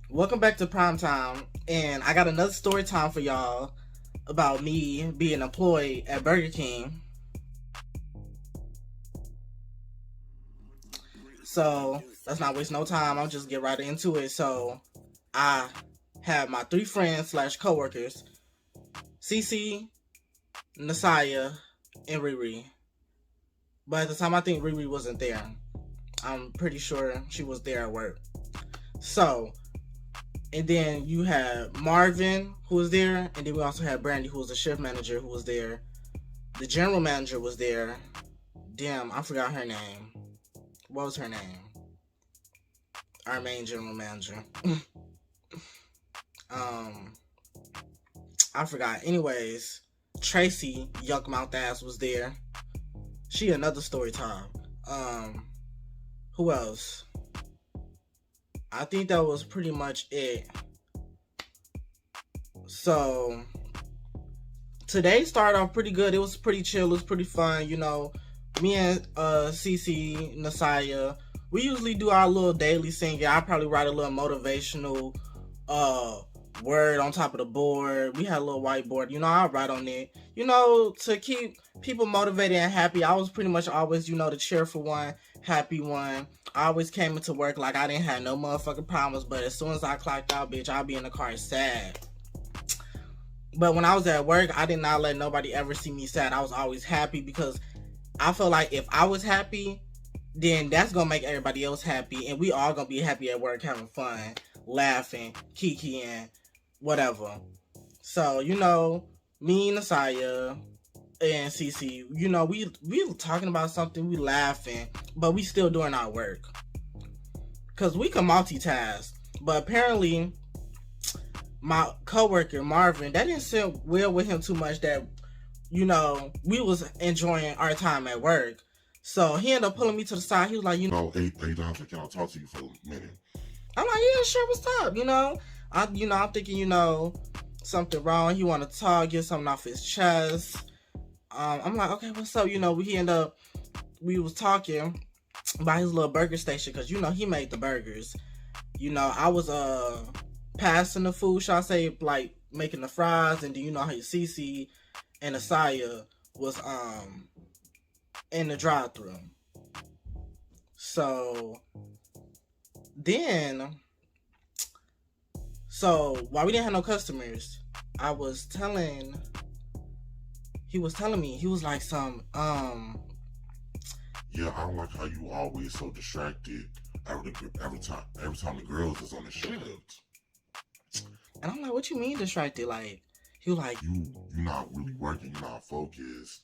Welcome back to Prime Time, and I got another story time for y'all about me being employed at Burger King. So let's not waste no time. I'll just get right into it. So I have my three friends slash coworkers, Cece, Nasaya, and Riri. But at the time, I think Riri wasn't there. I'm pretty sure she was there at work. So, and then you had Marvin who was there, and then we also had Brandy who was the shift manager who was there. The general manager was there. Damn, I forgot her name. What was her name? Our main general manager. um, I forgot. Anyways, Tracy, yuck mouth ass, was there. She another story time. Who else? I think that was pretty much it. So today started off pretty good. It was pretty chill. It was pretty fun. You know, me and Cece, Nasaya, we usually do our little daily singing. I probably write a little motivational word on top of the board. We had a little whiteboard. You know, I write on it. You know, to keep people motivated and happy. I was pretty much always, you know, the cheerful one, happy one. I always came into work like I didn't have no motherfucking problems, but as soon as I clocked out, bitch, I'll be in the car sad. But when I was at work, I did not let nobody ever see me sad. I was always happy because I felt like if I was happy, then that's gonna make everybody else happy, and we all gonna be happy at work, having fun, laughing, kikiing, whatever. So you know, me, Nasaya, and Cece, you know, we talking about something, we laughing, but we still doing our work because we can multitask. But apparently, my coworker Marvin, that didn't sit well with him too much. That you know, we was enjoying our time at work. So he ended up pulling me to the side. He was like, Hey, Dante, can I talk to you for a minute? I'm like, yeah, sure, what's up? I'm thinking, something wrong. He want to talk, get something off his chest. I'm like, okay, what's up? We was talking about his little burger station because, he made the burgers. I was, passing the food, shall I say, like, making the fries, and then, how Cece and Asaya was, in the drive-thru. Then, while we didn't have no customers, he was telling me, he was like Yeah, I don't like how you always so distracted every time the girls is on the shift. and I'm like, what you mean distracted? Like, he was like, you're not really working, you're not focused.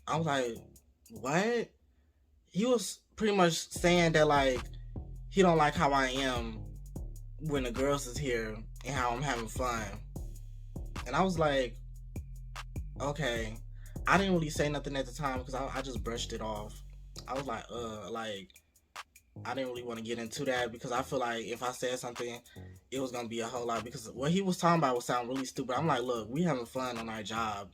I was like, what? He was pretty much saying that, like, he don't like how I am when the girls is here and how I'm having fun. And I was like, okay. I didn't really say nothing at the time because I just brushed it off. I was like, I didn't really want to get into that because I feel like if I said something, it was gonna be a whole lot. Because what he was talking about would sound really stupid. I'm like, look, we having fun on our job,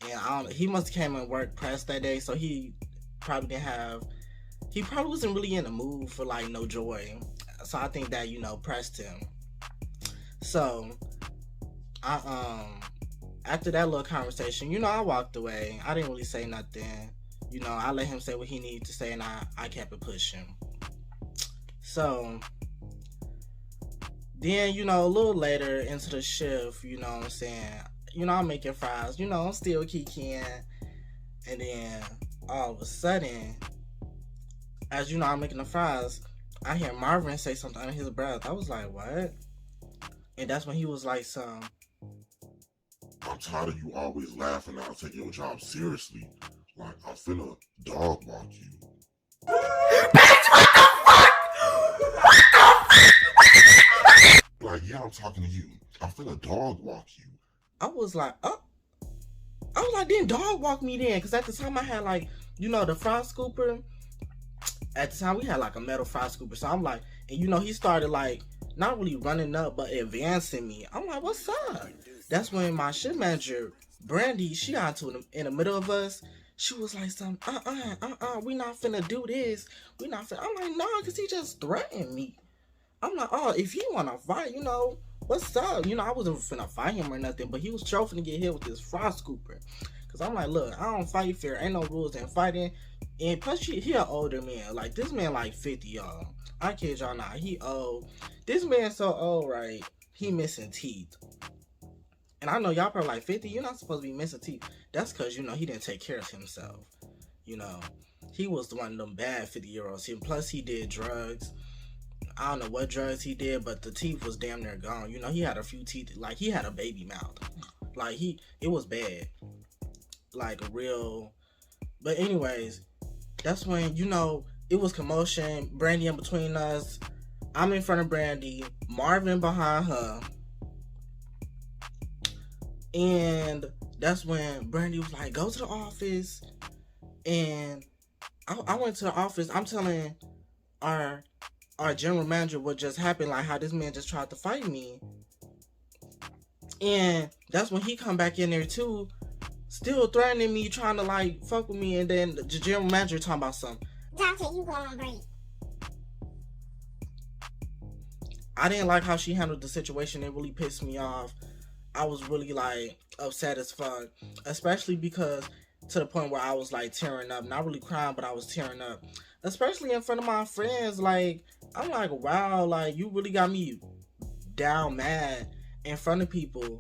and he must have came and worked pressed that day, so he probably didn't have. He probably wasn't really in the mood for like no joy. So I think that pressed him. So I after that little conversation, I walked away. I didn't really say nothing. I let him say what he needed to say, and I kept it pushing. So then, a little later into the shift, what I'm saying, I'm making fries, I'm still kikiing. And then all of a sudden, as I'm making the fries, I hear Marvin say something under his breath. I was like, what? And that's when he was like, I'm tired of you always laughing and I'll take your job seriously. Like, I'm finna dog walk you. Bitch, what the fuck? What the fuck? Like, yeah, I'm talking to you. I'm finna dog walk you. I was like, oh. I was like, then dog walk me then. Because at the time I had like, the fry scooper. At the time we had like a metal fry scooper. So I'm like, and he started like, not really running up, but advancing me. I'm like, what's up? That's when my shift manager, Brandy, she got in the middle of us. She was like, we not finna do this. We not finna. I'm like, nah, because he just threatened me. I'm like, oh, if you want to fight, you know, what's up? You know, I wasn't finna fight him or nothing, but he was trying to get hit with this frost scooper. Cause I'm like, look, I don't fight fair. Ain't no rules in fighting. And plus, he an older man. Like, this man like 50, y'all. I kid y'all not. He old. This man so old, right? He missing teeth. And I know y'all probably like 50. You're not supposed to be missing teeth. That's because, you know, he didn't take care of himself. You know, he was one of them bad 50-year-olds. Plus, he did drugs. I don't know what drugs he did, but the teeth was damn near gone. You know, he had a few teeth. Like, he had a baby mouth. Like, it was bad. Like, a real... But anyways, that's when, you know, it was commotion. Brandy in between us. I'm in front of Brandy. Marvin behind her. And that's when Brandy was like, go to the office. And I went to the office. I'm telling our general manager what just happened, like how this man just tried to fight me. And that's when he come back in there too, still threatening me, trying to like fuck with me. And then the general manager talking about something. Dante, you go on break. I didn't like how she handled the situation. It really pissed me off. I was really like upset as fuck, especially because to the point where I was like tearing up, not really crying, but I was tearing up, especially in front of my friends. Like, I'm like, wow, like you really got me down mad in front of people.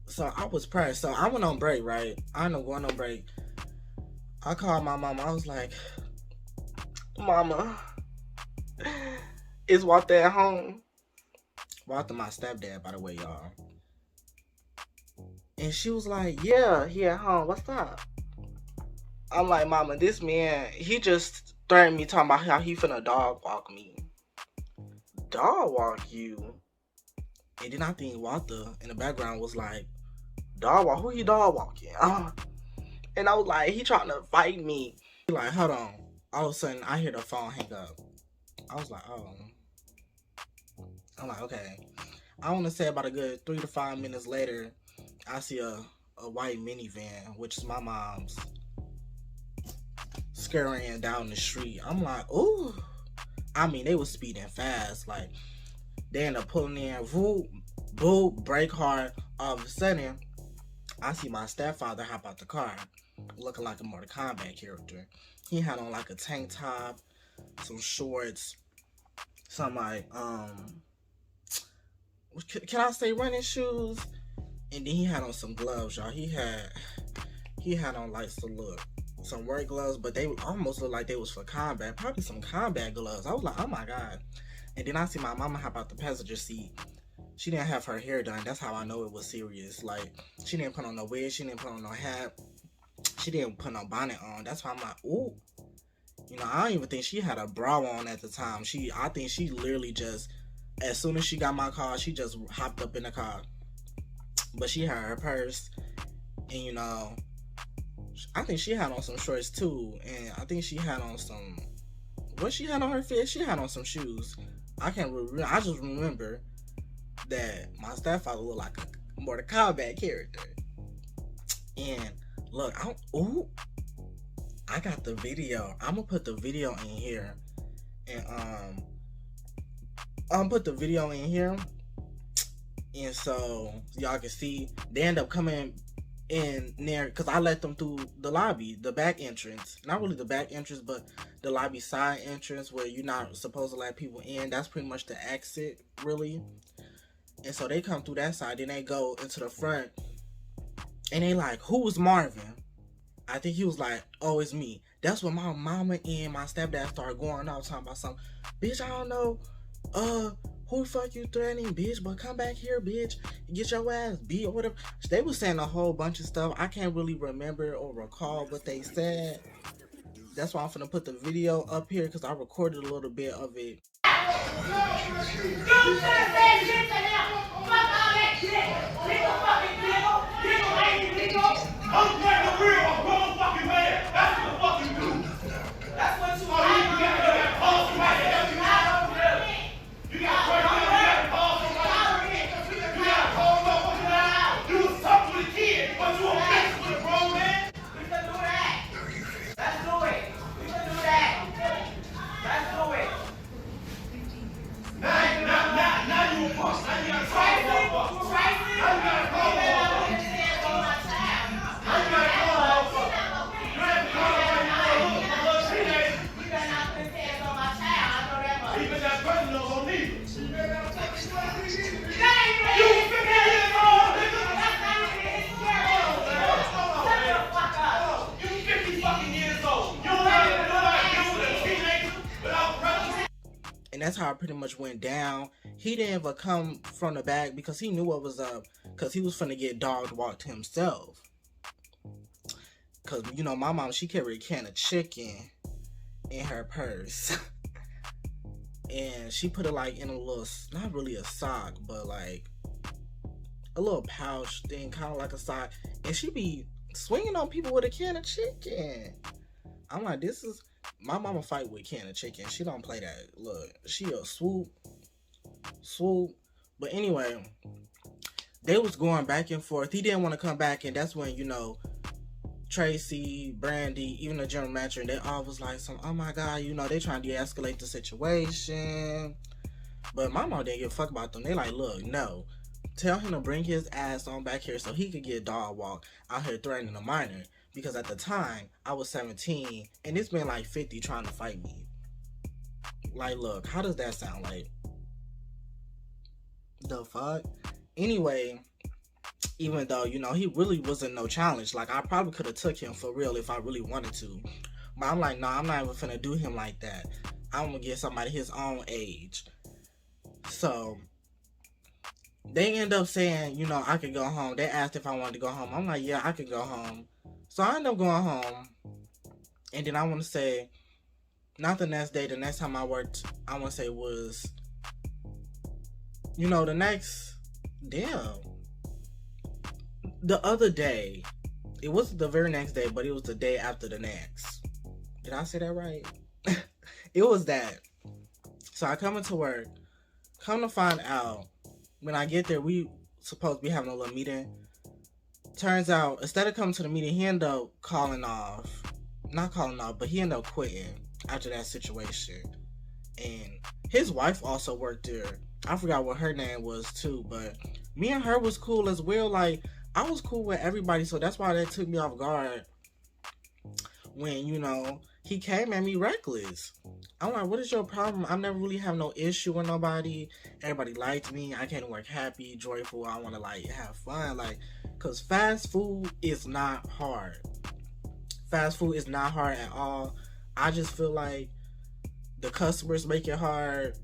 So I was pressed. So I went on break, right? I ended up going on break. I called my mama. I was like, Mama, is Walter at home? Walter, my stepdad, by the way, y'all. And she was like, yeah, he at home. What's up? I'm like, Mama, this man, he just threatened me talking about how he finna dog walk me. Dog walk you? And then I think Walter in the background was like, dog walk? Who he dog walking? And I was like, he trying to fight me. He like, hold on. All of a sudden, I hear the phone hang up. I was like, oh. I'm like, okay. I want to say about a good 3 to 5 minutes later, I see a white minivan, which is my mom's, scurrying down the street. I'm like, ooh. I mean, they was speeding fast. Like, they ended up pulling in, whoop, boop, brake hard. All of a sudden, I see my stepfather hop out the car, looking like a Mortal Kombat character. He had on like a tank top, some shorts, some like, can I say running shoes? And then he had on some gloves, y'all. He had on like some work gloves, but they almost looked like they was for combat. Probably some combat gloves. I was like, oh my God. And then I see my mama hop out the passenger seat. She didn't have her hair done. That's how I know it was serious. Like, she didn't put on no wig. She didn't put on no hat. She didn't put no bonnet on. That's why I'm like, ooh. You know, I don't even think she had a bra on at the time. I think she literally just, as soon as she got my car, she just hopped up in the car. But she had her purse, and you know, I think she had on some shorts too, and I think she had on some, what she had on her feet? She had on some shoes. I can't remember. I just remember that my stepfather looked like a Mortal Kombat character. And look, I got the video. I'm gonna put the video in here, and I'm put the video in here. And so y'all can see they end up coming in there because I let them through the lobby, the back entrance. Not really the back entrance, but the lobby side entrance where you're not supposed to let people in. That's pretty much the exit, really. And so they come through that side, then they go into the front, and they like, who was Marvin? I think he was like, oh, it's me. That's when my mama and my stepdad started going out talking about something. Bitch, I don't know. Who the fuck you threatening, bitch? But come back here, bitch. Get your ass beat or whatever. They was saying a whole bunch of stuff. I can't really remember or recall what they said. That's why I'm finna put the video up here because I recorded a little bit of it. Now And that's how it pretty much went down. He didn't even come from the back because he knew what was up, because he was finna get dog walked himself. Because, you know, my mom, she carried a can of chicken in her purse. And she put it like in a little, not really a sock, but like a little pouch thing, kind of like a sock. And she be swinging on people with a can of chicken. I'm like, this is, my mama fight with can of chicken. She don't play that. Look, she a swoop. But anyway, they was going back and forth. He didn't want to come back, and that's when, you know, Tracy, Brandy, even the general manager, they all was like, oh my God, you know, they trying to de-escalate the situation. But my mom didn't give a fuck about them. They like, look, no. Tell him to bring his ass on back here so he could get dog walk out here threatening a minor. Because at the time, I was 17, and it's been like 50 trying to fight me. Like, look, how does that sound? Like, the fuck? Anyway, even though, you know, he really wasn't no challenge. Like, I probably could have took him for real if I really wanted to. But I'm like, nah, I'm not even finna do him like that. I'm gonna get somebody his own age. So, they end up saying, you know, I could go home. They asked if I wanted to go home. I'm like, yeah, I could go home. So I end up going home. And then I want to say, not the next day, the next time I worked, I want to say was, you know, the other day. It wasn't the very next day, but it was the day after the next. Did I say that right? It was that. So I come into work. Come to find out, when I get there, we supposed to be having a little meeting. Turns out, instead of coming to the meeting, he ended up not calling off, but he ended up quitting after that situation. And his wife also worked there. I forgot what her name was too, but me and her was cool as well. Like, I was cool with everybody, so that's why that took me off guard when, you know, he came at me reckless. I'm like, what is your problem? I never really have no issue with nobody. Everybody liked me. I came to work happy, joyful. I want to, like, have fun. Like, because fast food is not hard. Fast food is not hard at all. I just feel like the customers make it hard.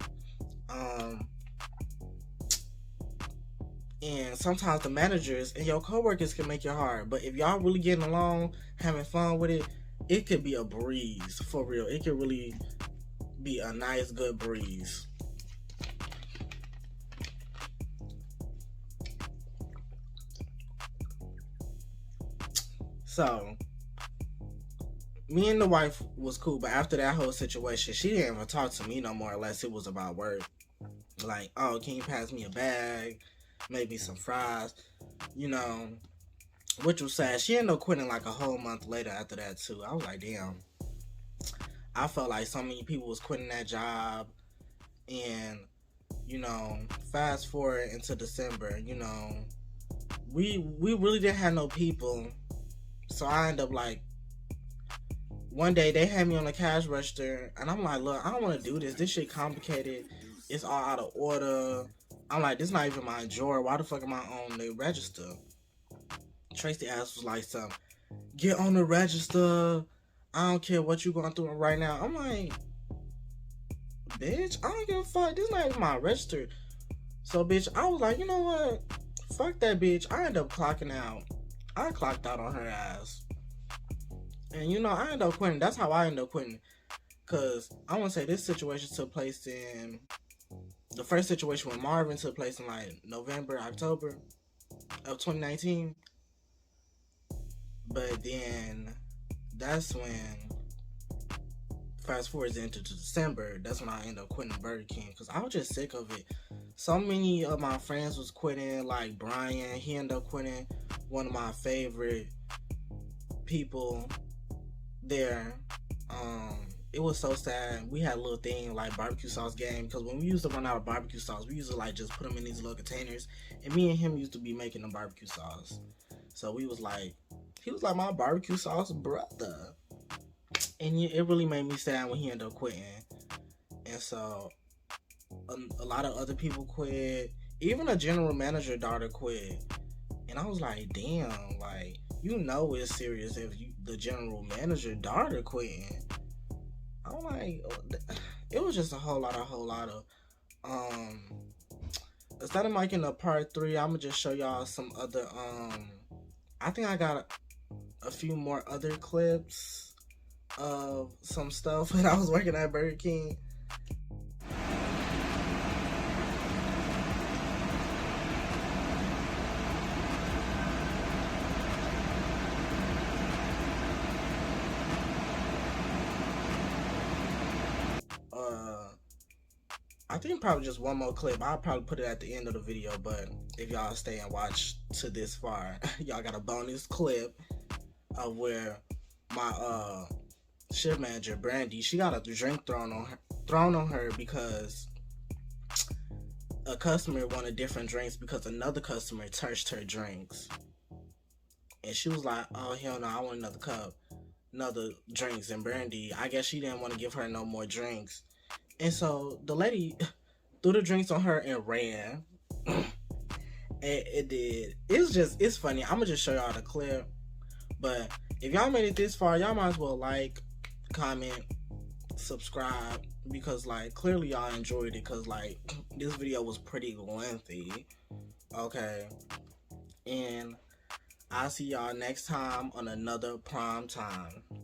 And sometimes the managers and your coworkers can make it hard. But if y'all really getting along, having fun with it, it could be a breeze, for real. It could really be a nice, good breeze. So, me and the wife was cool, but after that whole situation, she didn't even talk to me no more unless it was about work. Like, oh, can you pass me a bag? Maybe some fries, you know, which was sad. She ended up quitting like a whole month later after that too. I was like, damn. I felt like so many people was quitting that job. And, you know, fast forward into December, you know, we really didn't have no people. So I ended up like, one day they had me on the cash register, and I'm like, look, I don't want to do this. This shit complicated. It's all out of order. I'm like, this not even my drawer. Why the fuck am I on the register? Tracy ass was like, get on the register. I don't care what you going through right now. I'm like, bitch, I don't give a fuck. This not even my register. So, bitch, I was like, you know what? Fuck that bitch. I ended up clocking out. I clocked out on her ass. And, you know, I ended up quitting. That's how I ended up quitting. Because I want to say this situation took place in... The first situation with Marvin took place in like November, October of 2019. But then that's when, fast forward into December, that's when I ended up quitting Burger King. Because I was just sick of it. So many of my friends was quitting, like Brian. He ended up quitting. One of my favorite people there. It was so sad. We had a little thing like barbecue sauce game, because when we used to run out of barbecue sauce, we used to like just put them in these little containers, and me and him used to be making the barbecue sauce. So we was like, he was like my barbecue sauce brother, and it really made me sad when he ended up quitting. And so a lot of other people quit. Even a general manager daughter quit. And I was like, damn, like, you know it's serious if the general manager daughter quitting. I'm like, it was just a whole lot of, instead of making a part 3, I'm gonna just show y'all some other, I think I got a few more other clips of some stuff when I was working at Burger King. I think probably just one more clip. I'll probably put it at the end of the video, but if y'all stay and watch to this far, y'all got a bonus clip of where my shift manager Brandy, she got a drink thrown on her because a customer wanted different drinks because another customer touched her drinks. And she was like, oh hell no, I want another cup, another drinks. And Brandy, I guess she didn't want to give her no more drinks. And so the lady threw the drinks on her and ran. And it did. It's funny. I'm gonna just show y'all the clip. But if y'all made it this far, y'all might as well like, comment, subscribe, because like clearly y'all enjoyed it, because like this video was pretty lengthy. Okay. And I'll see y'all next time on another Prime Time.